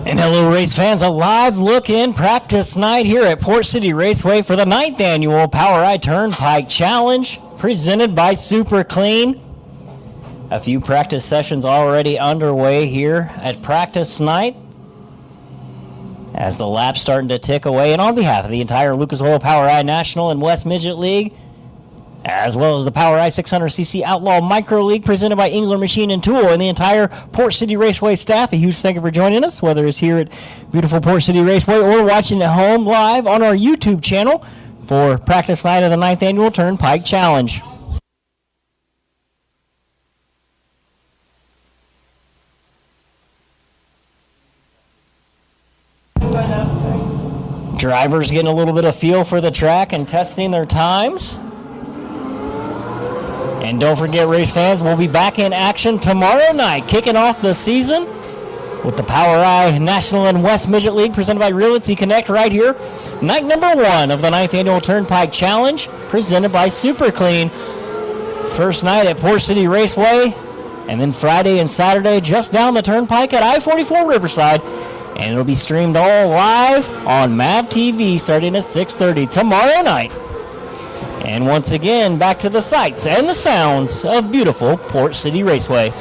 And hello, race fans. A live look-in practice night here at Port City Raceway for the 9th annual POWRi TurnPike Challenge, presented by Super Clean. A few practice sessions already underway here at practice night, as the lap's starting to tick away. And on behalf of the entire Lucas Oil POWRi National and West Midget League, as well as the POWRi 600cc Outlaw Micro League presented by Engler Machine and Tool, and the entire Port City Raceway staff, a huge thank you for joining us, whether it's here at beautiful Port City Raceway or watching at home live on our YouTube channel for practice night of the 9th annual TurnPike Challenge. Drivers getting a little bit of feel for the track and testing their times. And don't forget, race fans, we'll be back in action tomorrow night, kicking off the season with the POWRi National and West Midget League presented by Realty Connect right here. Night number 1 of the 9th annual TurnPike Challenge presented by Super Clean. First night at Port City Raceway, and then Friday and Saturday just down the Turnpike at I-44 Riverside. And it'll be streamed all live on MAV TV starting at 6:30 tomorrow night. And once again, back to the sights and the sounds of beautiful Port City Raceway.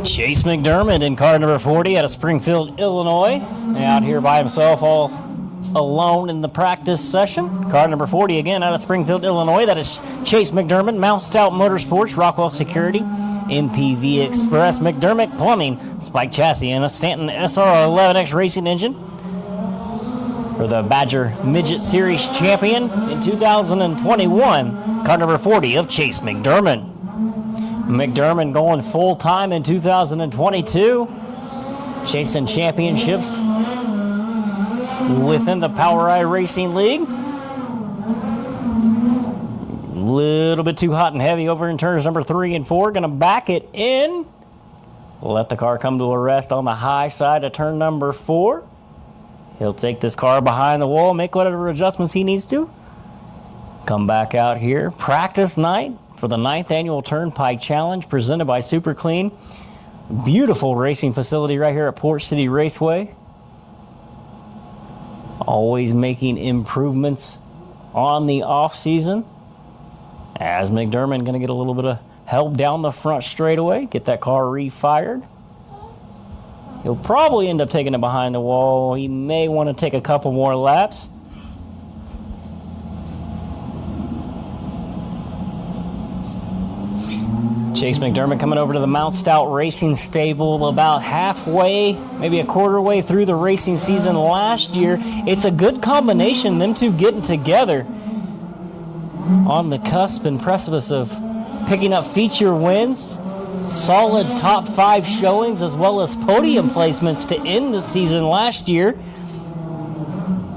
Chase McDermott in car number 40 out of Springfield, Illinois. Out here by himself all alone in the practice session. Car number 40 again out of Springfield, Illinois. That is Chase McDermott, Mount Stout Motorsports, Rockwell Security, MPV Express, McDermott Plumbing, Spike Chassis, and a Stanton SR11X racing engine for the Badger Midget Series champion in 2021. Car number 40 of Chase McDermott. McDermott going full-time in 2022, chasing championships within the POWRi Racing League. A little bit too hot and heavy over in turns number 3 and 4. Going to back it in. Let the car come to a rest on the high side of turn number 4. He'll take this car behind the wall, make whatever adjustments he needs to. Come back out here. Practice night for the 9th annual TurnPike Challenge presented by Super Clean. Beautiful racing facility right here at Port City Raceway. Always making improvements on the off season. As McDermott going to get a little bit of help down the front straightaway, get that car refired. He'll probably end up taking it behind the wall. He may want to take a couple more laps. Chase McDermott coming over to the Mount Stout Racing Stable about halfway, maybe a quarter way through the racing season last year. It's a good combination, them two getting together on the cusp and precipice of picking up feature wins, solid top 5 showings, as well as podium placements to end the season last year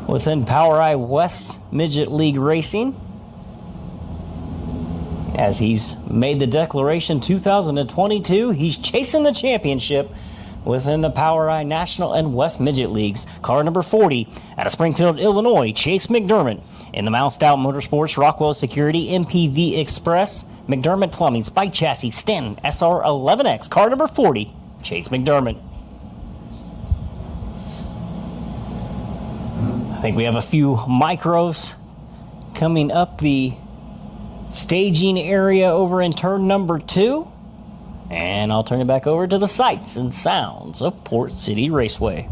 within POWRi West Midget League Racing. As he's made the declaration 2022, he's chasing the championship within the POWRi National and West Midget Leagues. Car number 40 out of Springfield, Illinois, Chase McDermott. In the Mount Stout Motorsports, Rockwell Security, MPV Express, McDermott Plumbing, Spike Chassis, Stanton SR11X. Car number 40, Chase McDermott. I think we have a few micros coming up the staging area over in turn number 2, and I'll turn it back over to the sights and sounds of Port City Raceway.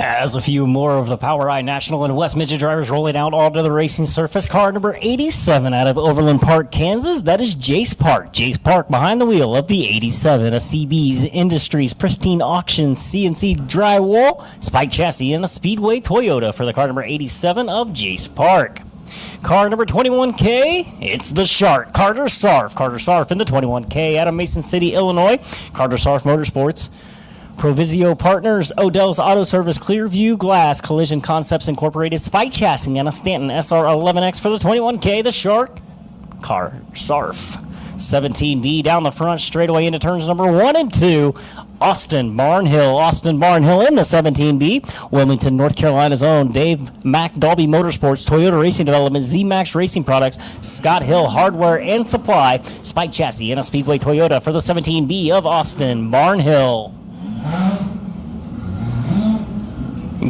As a few more of the POWRi National and West Midget drivers rolling out onto the racing surface, car number 87 out of Overland Park, Kansas, that is Jace Park. Jace Park behind the wheel of the 87, a CB's Industries Pristine Auction CNC drywall, spike chassis, and a Speedway Toyota for the car number 87 of Jace Park. Car number 21K, it's the Shark, Carter Sarf. Carter Sarf in the 21K out of Mason City, Illinois. Carter Sarf Motorsports. Provisio Partners, Odell's Auto Service, Clearview Glass, Collision Concepts Incorporated, Spike Chassis, and a Stanton SR11X for the 21K, the Shark, Car Sarf. 17B down the front, straightaway into turns number 1 and 2. Austin Barnhill. Austin Barnhill in the 17B. Wilmington, North Carolina's own Dave Mack Dalby Motorsports, Toyota Racing Development, Z-Max Racing Products, Scott Hill Hardware and Supply, Spike Chassis, and a Speedway Toyota for the 17B of Austin Barnhill.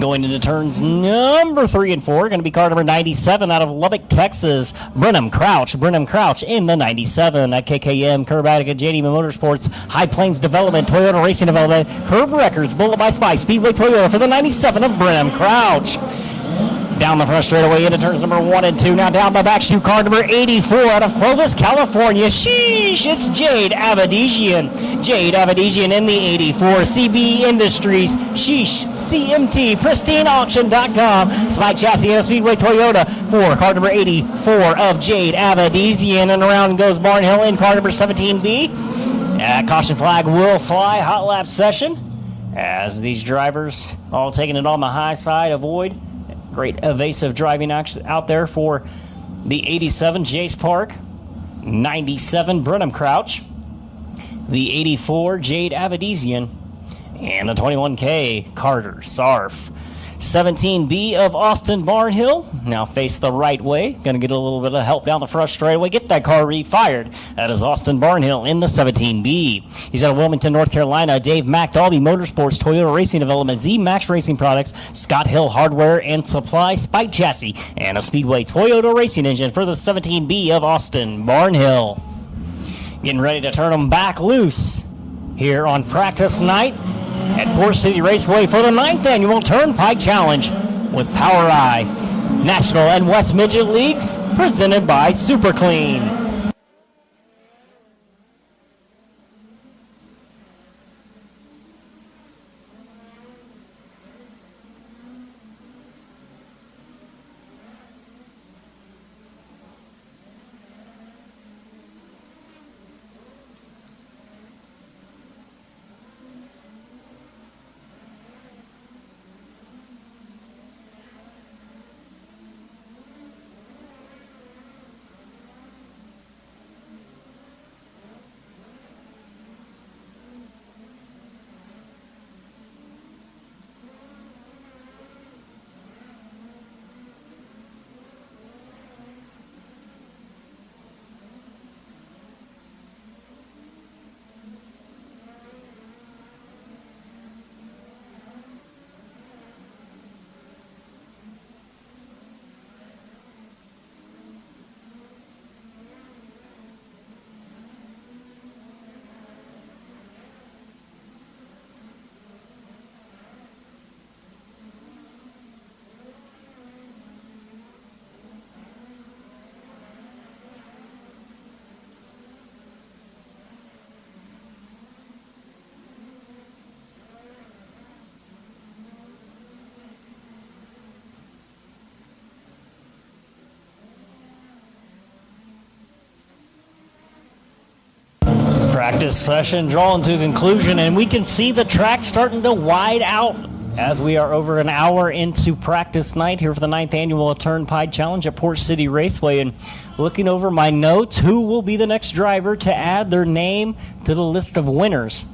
Going into turns number 3 and 4, going to be car number 97 out of Lubbock, Texas, Brenham Crouch. Brenham Crouch in the 97 at KKM, Curbatic at JD Motorsports, High Plains Development, Toyota Racing Development, Curb Records, Bullet by Spike, Speedway Toyota for the 97 of Brenham Crouch. Down the front straightaway into turns number 1 and 2. Now down the back chute, car number 84 out of Clovis, California. Sheesh, it's Jade Avedizian. Jade Avedizian in the 84. CB Industries. Sheesh, CMT, PristineAuction.com. Spike Chassis and a Speedway Toyota for car number 84 of Jade Avedizian. And around goes Barnhill in car number 17B. Caution flag will fly. Hot lap session as these drivers all taking it on the high side. Avoid great evasive driving action out there for the 87 Jace Park, 97 Brenham Crouch, the 84 Jade Avedizian, and the 21K Carter Sarf. 17B of Austin Barnhill now face the right way. Going to get a little bit of help down the front straightaway. Get that car refired. That is Austin Barnhill in the 17B. He's out of Wilmington, North Carolina. Dave Mack Dalby Motorsports, Toyota Racing Development, Z-Max Racing Products, Scott Hill Hardware and Supply, Spike Chassis, and a Speedway Toyota Racing Engine for the 17B of Austin Barnhill. Getting ready to turn them back loose here on practice night at Port City Raceway for the 9th annual Turnpike Challenge with POWRi National and West Midget Leagues, presented by Super Clean. Practice session drawing to conclusion, and we can see the track starting to wide out as we are over an hour into practice night here for the 9th annual Turnpike Challenge at Port City Raceway. And looking over my notes, who will be the next driver to add their name to the list of winners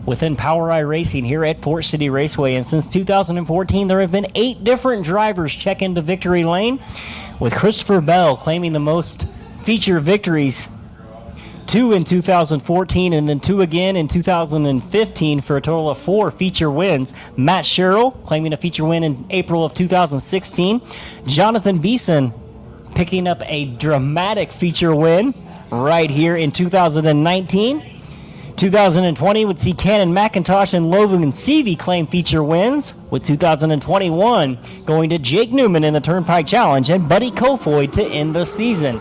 within POWRi Racing here at Port City Raceway? And since 2014, there have been 8 different drivers check into victory lane, with Christopher Bell claiming the most feature victories, 2 in 2014 and then 2 again in 2015 for a total of 4 feature wins. Matt Sherrill claiming a feature win in April of 2016. Jonathan Beeson picking up a dramatic feature win right here in 2019. 2020 would see Cannon McIntosh and Logan Seavey claim feature wins, with 2021 going to Jake Newman in the Turnpike Challenge and Buddy Kofoid to end the season.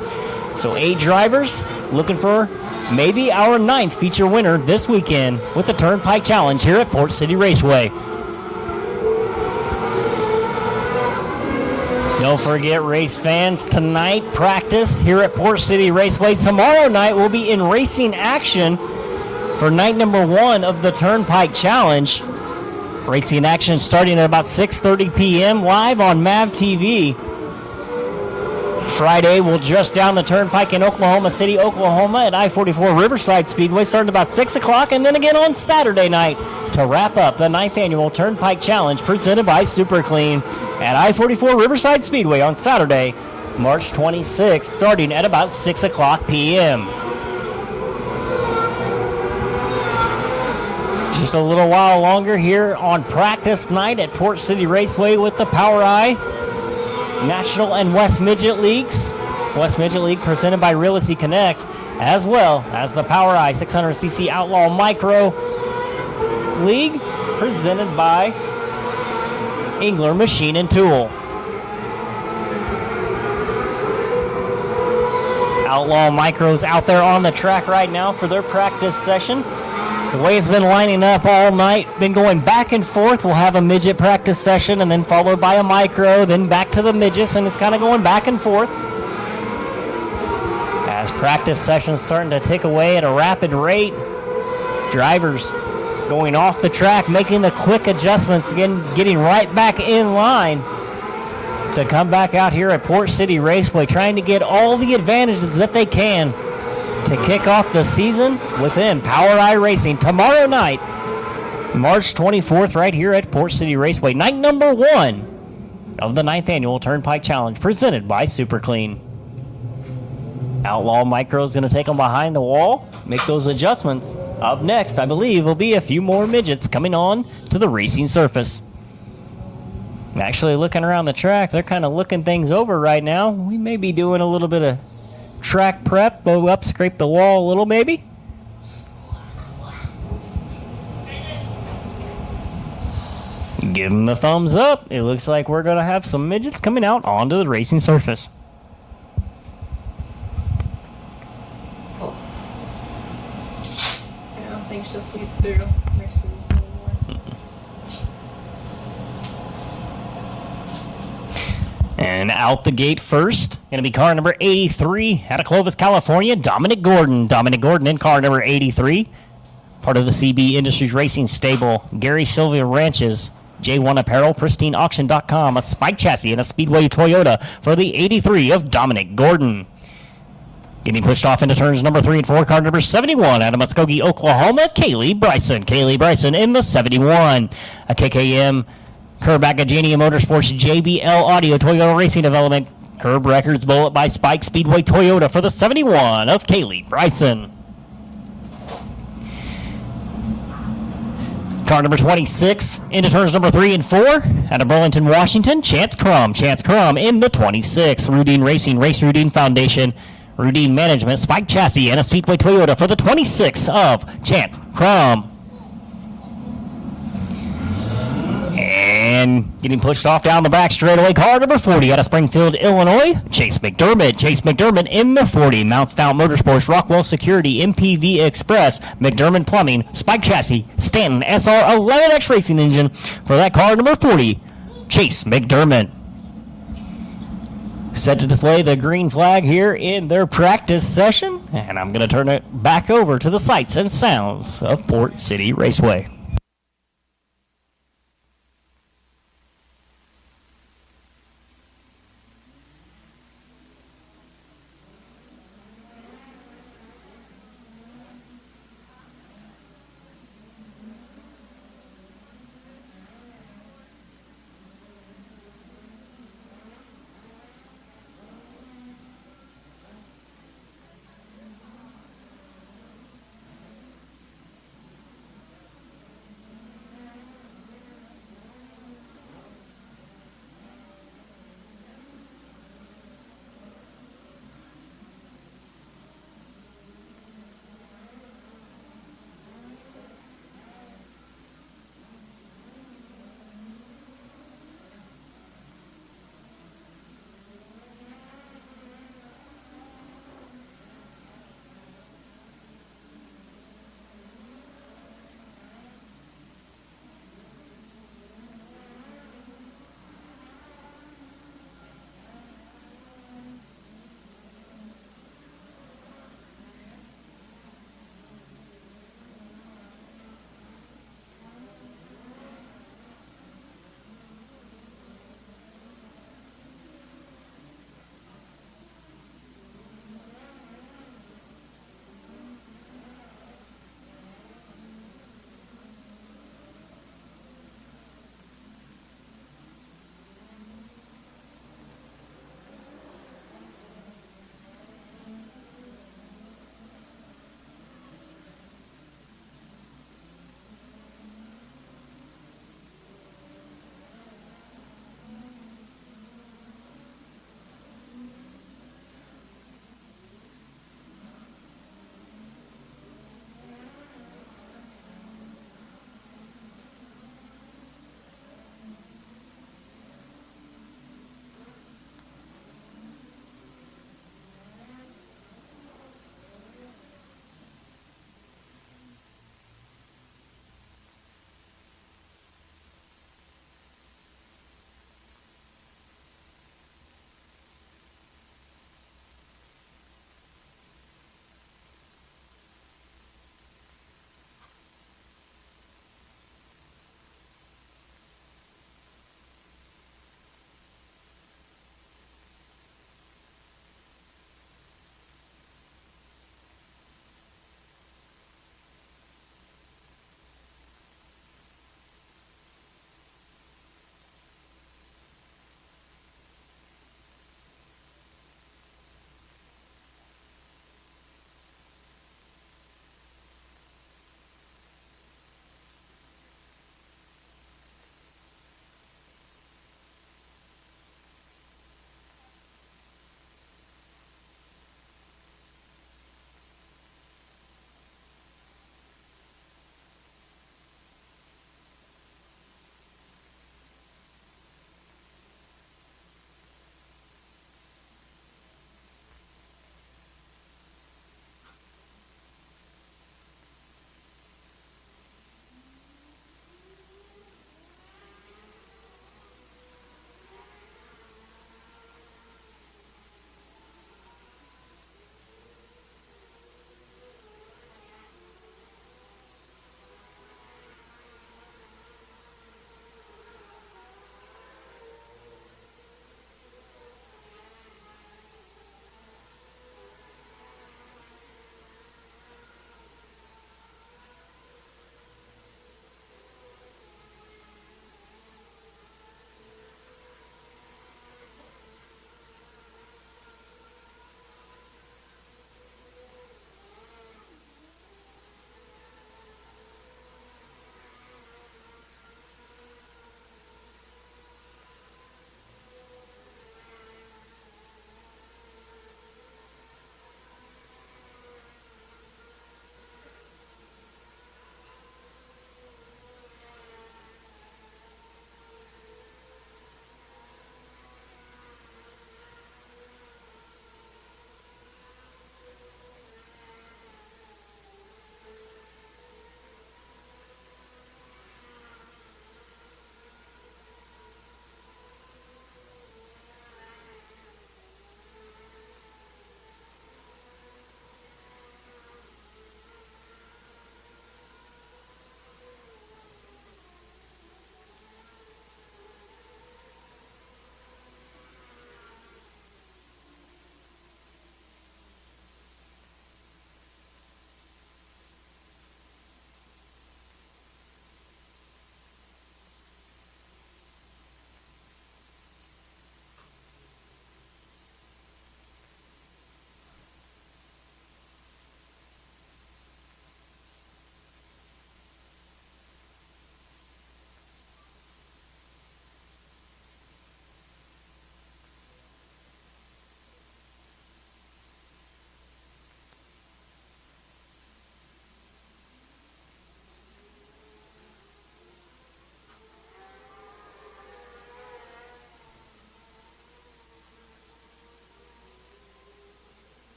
So 8 drivers looking for maybe our 9th feature winner this weekend with the Turnpike Challenge here at Port City Raceway. Don't forget, race fans, tonight practice here at Port City Raceway. Tomorrow night we'll be in racing action for night number 1 of the Turnpike Challenge. Racing action starting at about 6:30 p.m. live on MAV TV. Friday, we'll just down the Turnpike in Oklahoma City, Oklahoma at I-44 Riverside Speedway starting about 6 o'clock, and then again on Saturday night to wrap up the 9th annual Turnpike Challenge presented by Super Clean at I-44 Riverside Speedway on Saturday, March 26th, starting at about 6 o'clock p.m. Just a little while longer here on practice night at Port City Raceway with the POWRi National and West Midget Leagues. West Midget League presented by Realty Connect, as well as the POWRi 600cc Outlaw Micro League presented by Engler Machine and Tool. Outlaw Micros out there on the track right now for their practice session. The way it's been lining up all night, been going back and forth. We'll have a midget practice session and then followed by a micro, then back to the midgets, and it's kind of going back and forth. As practice sessions starting to tick away at a rapid rate, drivers going off the track, making the quick adjustments, again, getting right back in line to come back out here at Port City Raceway, trying to get all the advantages that they can to kick off the season within POWRi Racing tomorrow night, March 24th, right here at Port City Raceway. Night number 1 of the 9th annual Turnpike Challenge presented by Super Clean. Outlaw Micro is going to take them behind the wall, make those adjustments. Up next, I believe, will be a few more midgets coming on to the racing surface. Actually, looking around the track, they're kind of looking things over right now. We may be doing a little bit of track prep, go up, scrape the wall a little maybe. Give them the thumbs up. It looks like we're going to have some midgets coming out onto the racing surface. Yeah, things just lead through. And out the gate first, going to be car number 83 out of Clovis, California, Dominic Gordon. Dominic Gordon in car number 83, part of the CB Industries Racing stable. Gary Sylvia Ranches, J1 Apparel, PristineAuction.com, a Spike Chassis, and a Speedway Toyota for the 83 of Dominic Gordon. Getting pushed off into turns number 3 and 4, car number 71 out of Muskogee, Oklahoma, Kaylee Bryson. Kaylee Bryson in the 71. A KKM Kerbagajania Motorsports JBL Audio Toyota Racing Development Curb Records Bullet by Spike Speedway Toyota for the 71 of Kaylee Bryson. Car number 26 into turns number 3 and 4 out of Burlington, Washington, Chance Crum. Chance Crum in the 26. Rudine Racing, Race Rudine Foundation, Rudine Management, Spike Chassis, and a Speedway Toyota for the 26 of Chance Crum. And getting pushed off down the back straightaway, car number 40 out of Springfield, Illinois, Chase McDermott. Chase McDermott in the 40. Mount Stout Motorsports, Rockwell Security, MPV Express, McDermott Plumbing, Spike Chassis, Stanton SR11X Racing Engine for that car number 40, Chase McDermott. Set to display the green flag here in their practice session, and I'm going to turn it back over to the sights and sounds of Port City Raceway.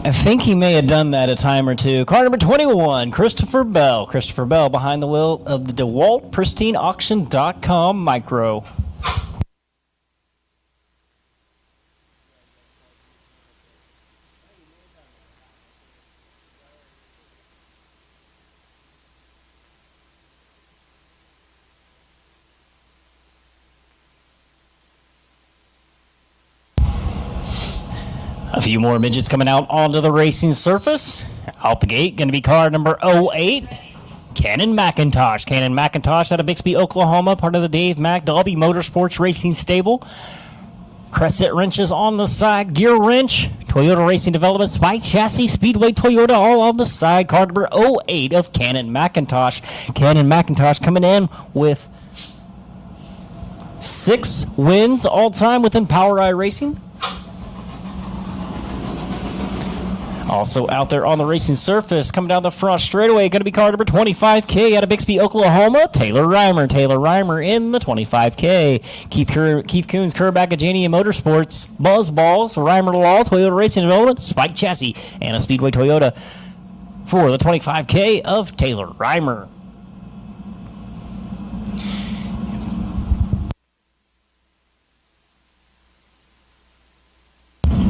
I think he may have done that a time or two. Car number 21, Christopher Bell. Christopher Bell behind the wheel of the DeWalt PristineAuction.com Micro. A few more midgets coming out onto the racing surface. Out the gate, going to be car number 08, Cannon McIntosh. Cannon McIntosh out of Bixby, Oklahoma, part of the Dave Mack Dalby Motorsports Racing Stable. Crescent wrenches on the side, gear wrench, Toyota Racing Development, Spike Chassis, Speedway Toyota, all on the side. Car number 08 of Cannon McIntosh. Cannon McIntosh coming in with 6 wins all time within POWRi Racing. Also out there on the racing surface, coming down the front straightaway, going to be car number 25K out of Bixby, Oklahoma, Taylor Rimer. Taylor Rimer in the 25K. Keith Coons, Kerr Bagajani Motorsports, Buzz Balls, Rimer Law, Toyota Racing Development, Spike Chassis, and a Speedway Toyota for the 25K of Taylor Rimer.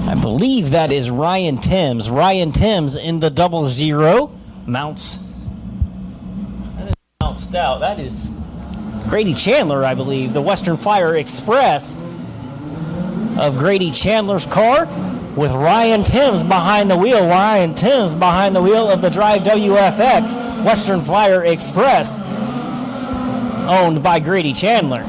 I believe that is Ryan Timms. Ryan Timms in the 00 mounts. That is Mount Stout. That is Grady Chandler, I believe. The Western Flyer Express of Grady Chandler's car with Ryan Timms behind the wheel. Ryan Timms behind the wheel of the Drive WFX Western Flyer Express owned by Grady Chandler.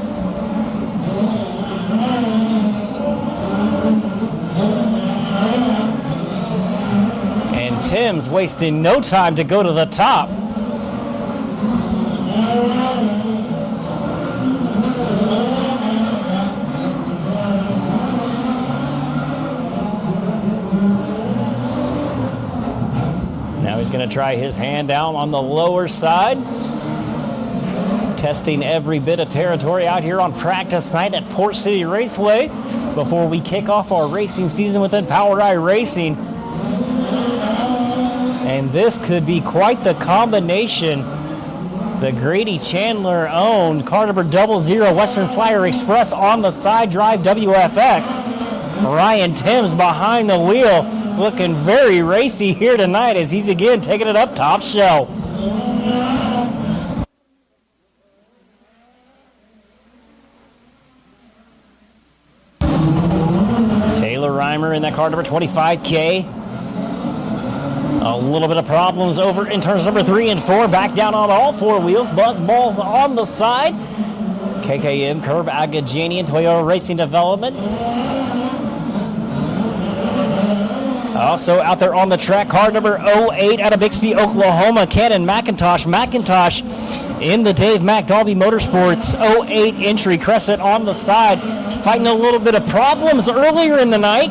Timms wasting no time to go to the top. Now he's going to try his hand down on the lower side. Testing every bit of territory out here on practice night at Port City Raceway before we kick off our racing season within POWRi Racing. And this could be quite the combination. The Grady Chandler owned car number 00 Western Flyer Express on the side, Drive WFX. Ryan Timms behind the wheel, looking very racy here tonight as he's again taking it up top shelf. Taylor Rimer in that car number 25K. A little bit of problems over in turns number 3 and 4. Back down on all 4 wheels. Buzz balls on the side. KKM, Curb, Agajanian, Toyota Racing Development. Also out there on the track, car number 08 out of Bixby, Oklahoma, Cannon McIntosh. McIntosh in the Dave Mack Dalby Motorsports 08 entry. Crescent on the side. Fighting a little bit of problems earlier in the night.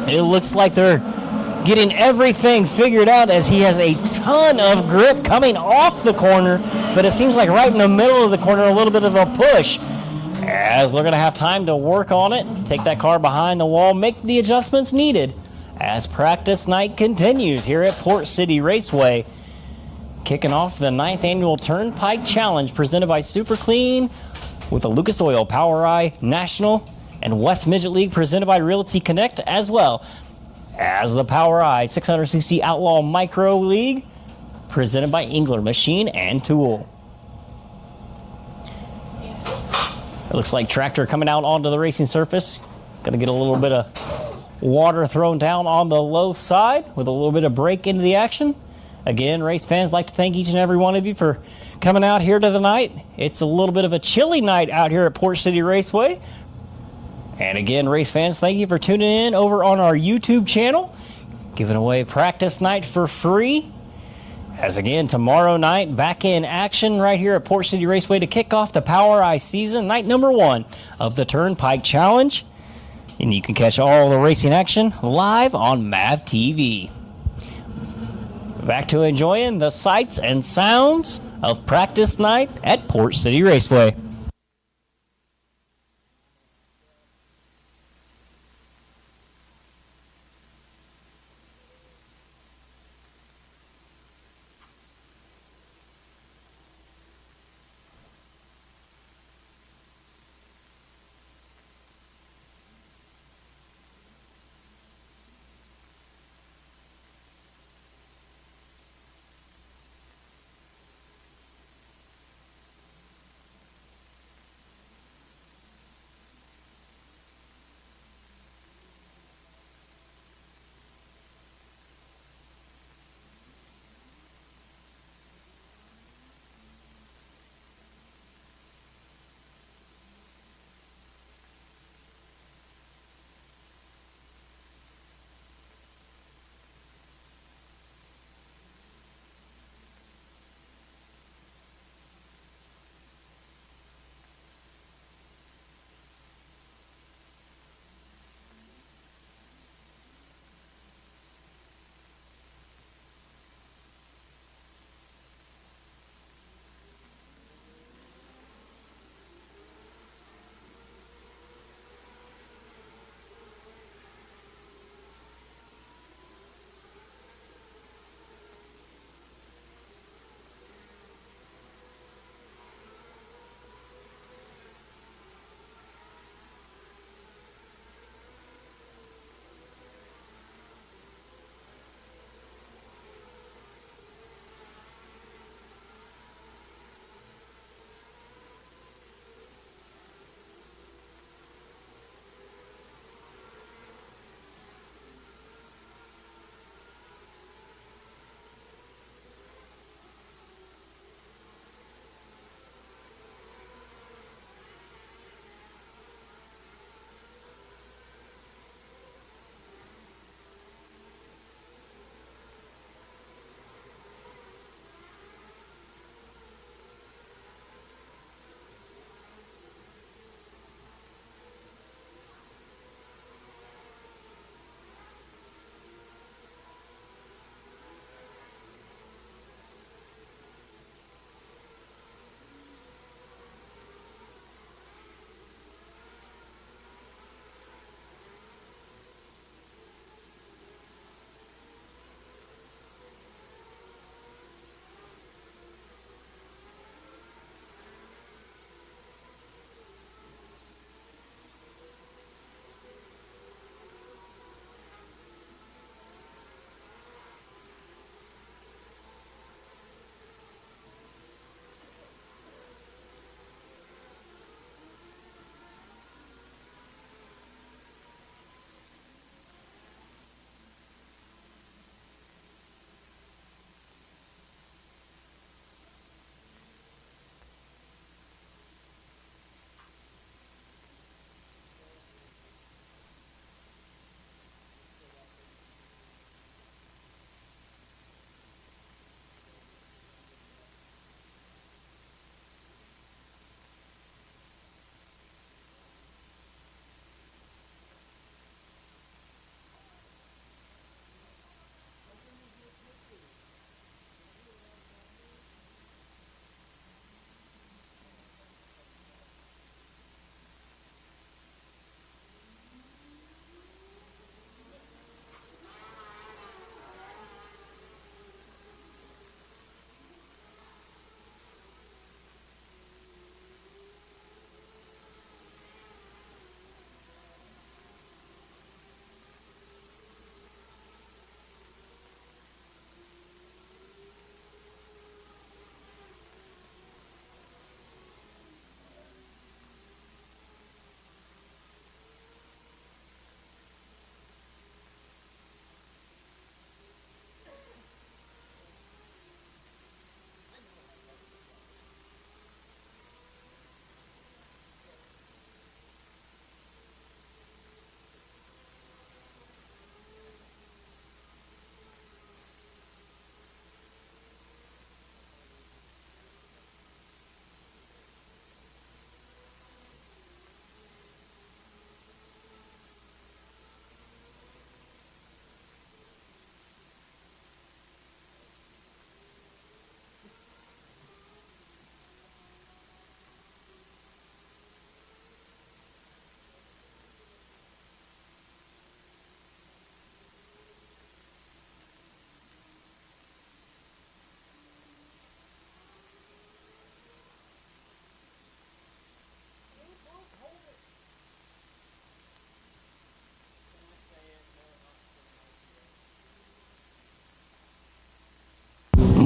It looks like they're getting everything figured out as he has a ton of grip coming off the corner, but it seems like right in the middle of the corner, a little bit of a push. As they're going to have time to work on it, take that car behind the wall, make the adjustments needed as practice night continues here at Port City Raceway. Kicking off the 9th annual Turnpike Challenge presented by Super Clean with the Lucas Oil, POWRi National, and West Midget League presented by Realty Connect, as well as the POWRi 600cc Outlaw Micro League presented by Engler Machine and Tool. It looks like tractor coming out onto the racing surface. Going to get a little bit of water thrown down on the low side with a little bit of break into the action. Again, race fans, like to thank each and every one of you for coming out here to the night. It's a little bit of a chilly night out here at Port City Raceway. And again, race fans, thank you for tuning in over on our YouTube channel, giving away practice night for free. As again, tomorrow night, back in action right here at Port City Raceway to kick off the POWRi season, night number 1 of the Turnpike Challenge. And you can catch all the racing action live on MAV TV. Back to enjoying the sights and sounds of practice night at Port City Raceway.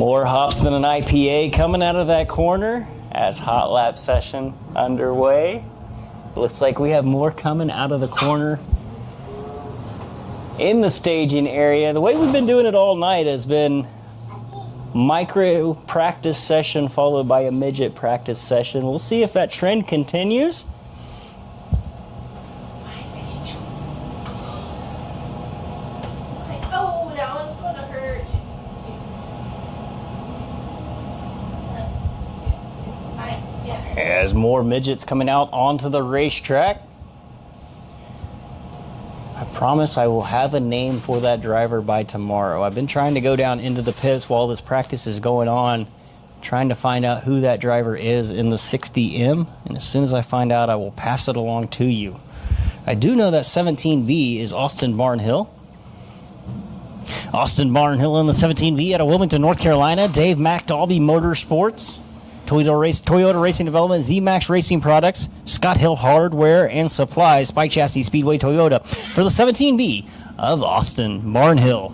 More hops than an IPA coming out of that corner as hot lap session underway. Looks like we have more coming out of the corner in the staging area. The way we've been doing it all night has been micro practice session followed by a midget practice session. We'll see if that trend continues. Oh, that one's gonna hurt. As more midgets coming out onto the racetrack. I promise I will have a name for that driver by tomorrow. I've been trying to go down into the pits while this practice is going on, trying to find out who that driver is in the 60M, and as soon as I find out, I will pass it along to you. I do know that 17B is Austin Barnhill. Austin Barnhill in the 17B out of Wilmington, North Carolina. Dave McDalby Motorsports. Toyota Racing Development, Z-Max Racing Products, Scott Hill Hardware and Supplies, Spike Chassis Speedway Toyota for the 17B of Austin Barnhill.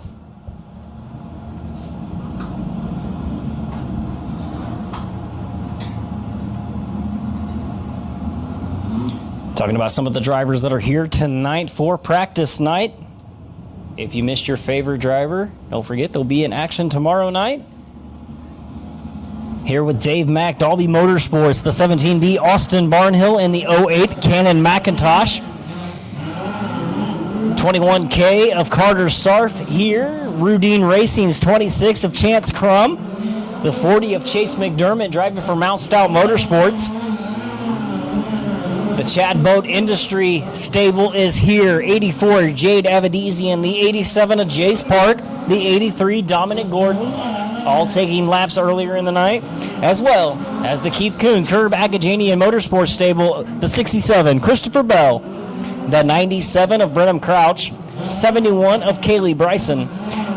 Talking about some of the drivers that are here tonight for practice night. If you missed your favorite driver, don't forget they'll be in action tomorrow night. Here with Dave McDalby Motorsports, the 17B Austin Barnhill, and the 08 Cannon McIntosh. 21K of Carter Sarf here. Rudine Racing's 26 of Chance Crum. The 40 of Chase McDermott driving for Mount Stout Motorsports. The Chad Boat Industry stable is here. 84 Jade Avedizian, the 87 of Jace Park, the 83 Dominic Gordon. All taking laps earlier in the night, as well as the Keith Coons, Curb Agajanian Motorsports stable, the 67, Christopher Bell, the 97 of Brenham Crouch, 71 of Kaylee Bryson,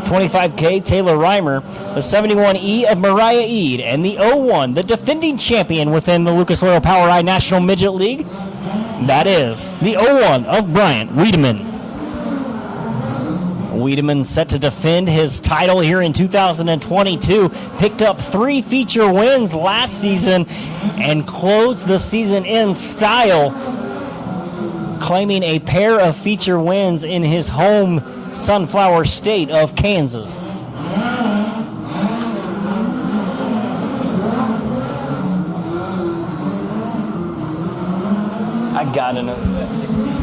25K Taylor Reimer, the 71E of Mariah Eade, and the 01, the defending champion within the Lucas Oil POWRi National Midget League, that is the 01 of Bryant Wiedemann. Wiedemann set to defend his title here in 2022. Picked up 3 feature wins last season and closed the season in style, claiming a pair of feature wins in his home Sunflower State of Kansas. I gotta know who that 60.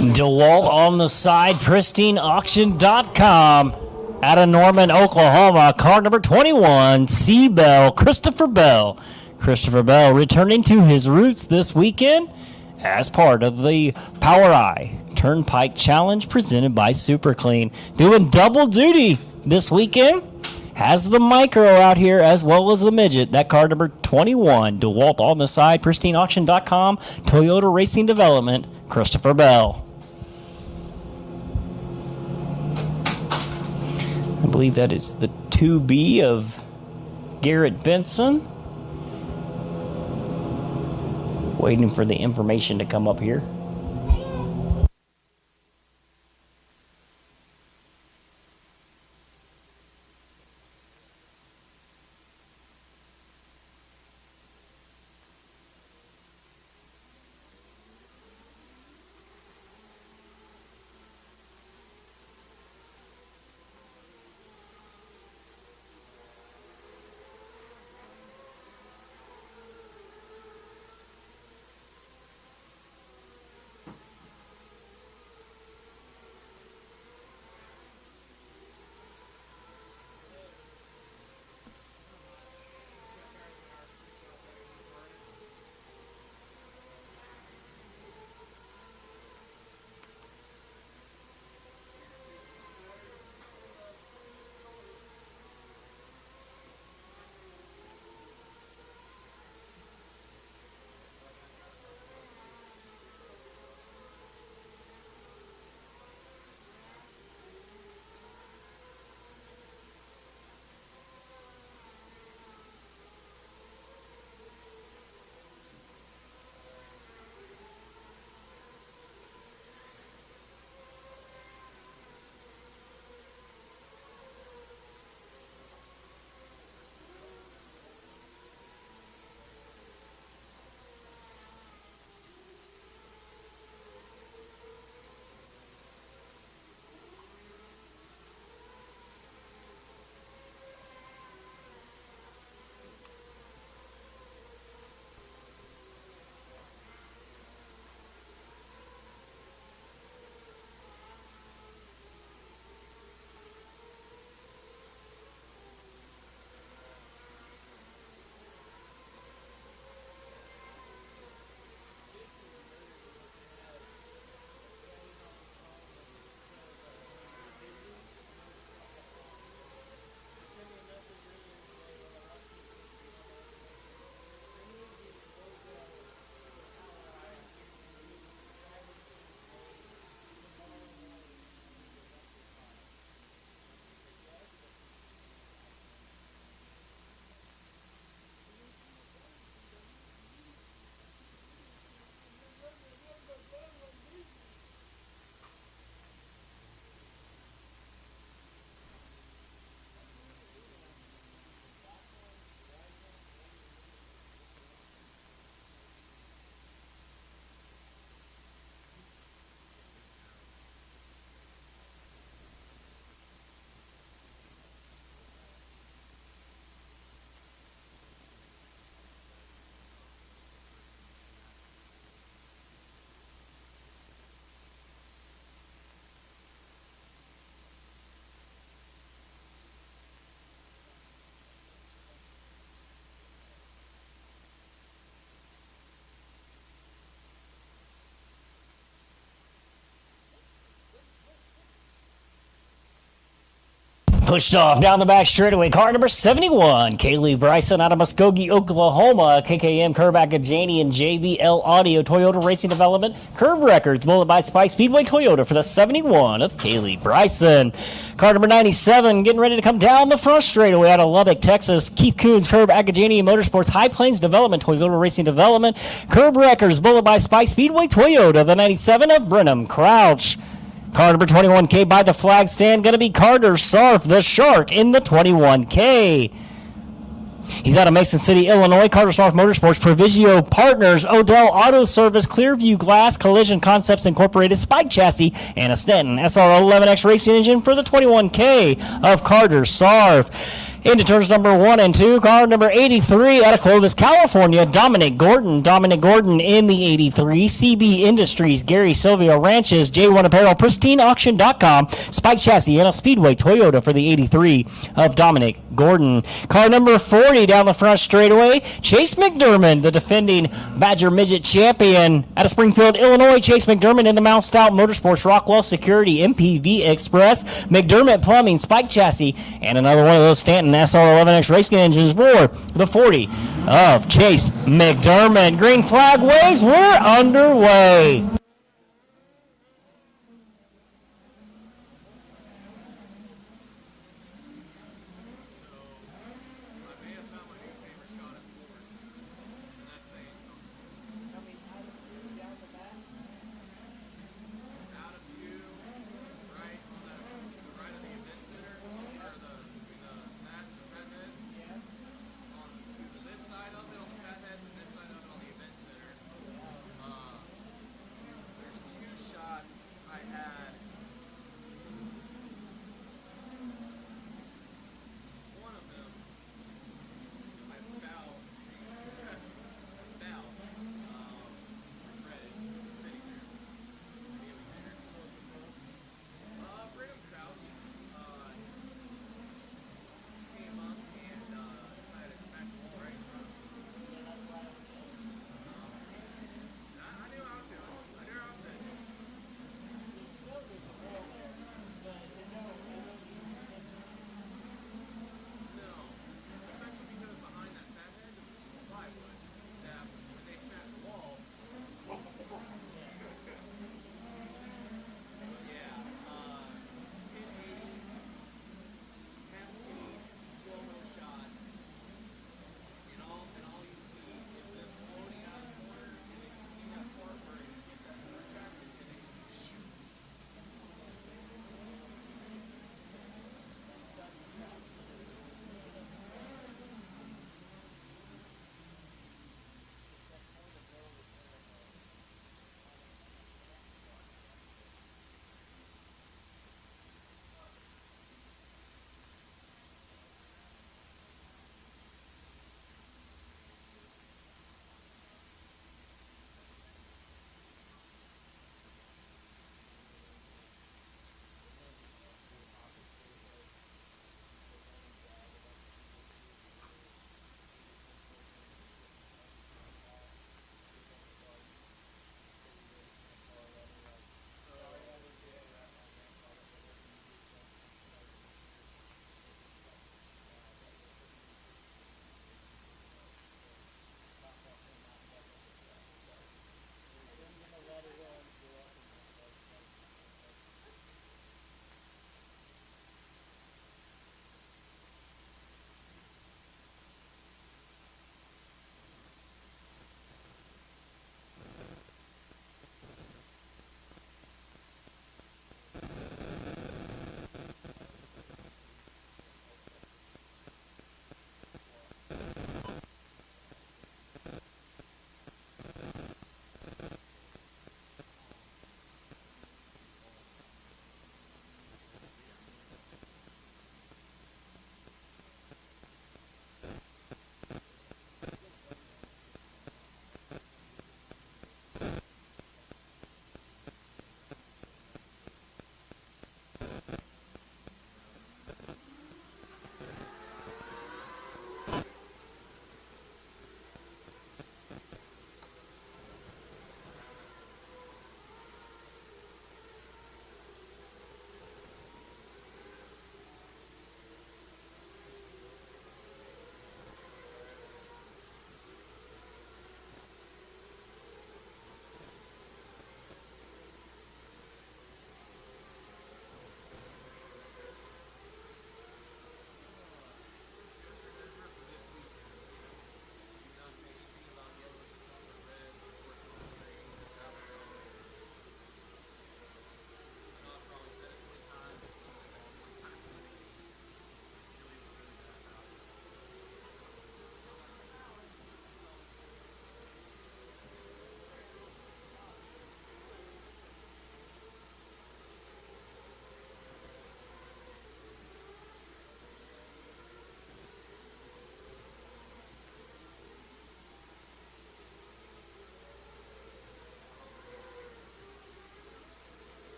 DeWalt on the side, pristineauction.com. Out of Norman, Oklahoma, car number 21, C. Bell, Christopher Bell. Christopher Bell returning to his roots this weekend as part of the POWRi TurnPike Challenge presented by Super Clean. Doing double duty this weekend. Has the micro out here as well as the midget. That car number 21, DeWalt on the side, pristineauction.com, Toyota Racing Development, Christopher Bell. I believe that is the 2B of Garrett Benson. Waiting for the information to come up here. Pushed off down the back straightaway. Car number 71, Kaylee Bryson out of Muskogee, Oklahoma. KKM, Curb Academy, and JBL Audio, Toyota Racing Development. Curb Records, Bullet by Spike Speedway Toyota for the 71 of Kaylee Bryson. Car number 97, getting ready to come down the front straightaway out of Lubbock, Texas. Keith Coons, Curb Academy Motorsports, High Plains Development, Toyota Racing Development. Curb Records, Bullet by Spike Speedway Toyota, the 97 of Brenham Crouch. Car number 21K by the flag stand, going to be Carter Sarf, the Shark, in the 21K. He's out of Mason City, Illinois. Carter Sarf Motorsports, Provisio Partners, Odell Auto Service, Clearview Glass, Collision Concepts Incorporated, Spike Chassis, and a Stanton SR11X Racing Engine for the 21K of Carter Sarf. Into turns number 1 and 2, car number 83 out of Clovis, California, Dominic Gordon. Dominic Gordon in the 83. CB Industries, Gary Silvio Ranches, J1 Apparel, PristineAuction.com, Spike Chassis, and a Speedway Toyota for the 83 of Dominic Gordon. Car number 40 down the front straightaway, Chase McDermott, the defending Badger Midget Champion out of Springfield, Illinois. Chase McDermott in the Mount Stout Motorsports, Rockwell Security, MPV Express, McDermott Plumbing, Spike Chassis, and another one of those Stanton SR11X racing engines for the 40 of Chase McDermott. Green flag waves, we're underway.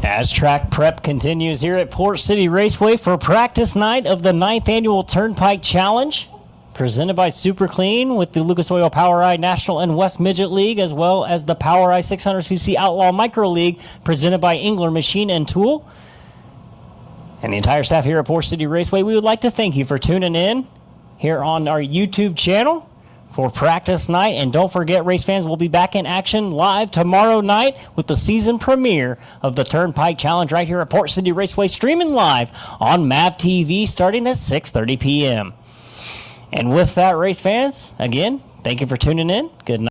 As track prep continues here at Port City Raceway for practice night of the 9th Annual TurnPike Challenge, presented by Super Clean with the Lucas Oil POWRi National and West Midget League, as well as the POWRi 600cc Outlaw Micro League, presented by Engler Machine and Tool. And the entire staff here at Port City Raceway, we would like to thank you for tuning in here on our YouTube channel for practice night. And don't forget, race fans, we'll be back in action live tomorrow night with the season premiere of the TurnPike Challenge right here at Port City Raceway, streaming live on MAV TV starting at 6:30 p.m. And with that, race fans, again, thank you for tuning in. Good night.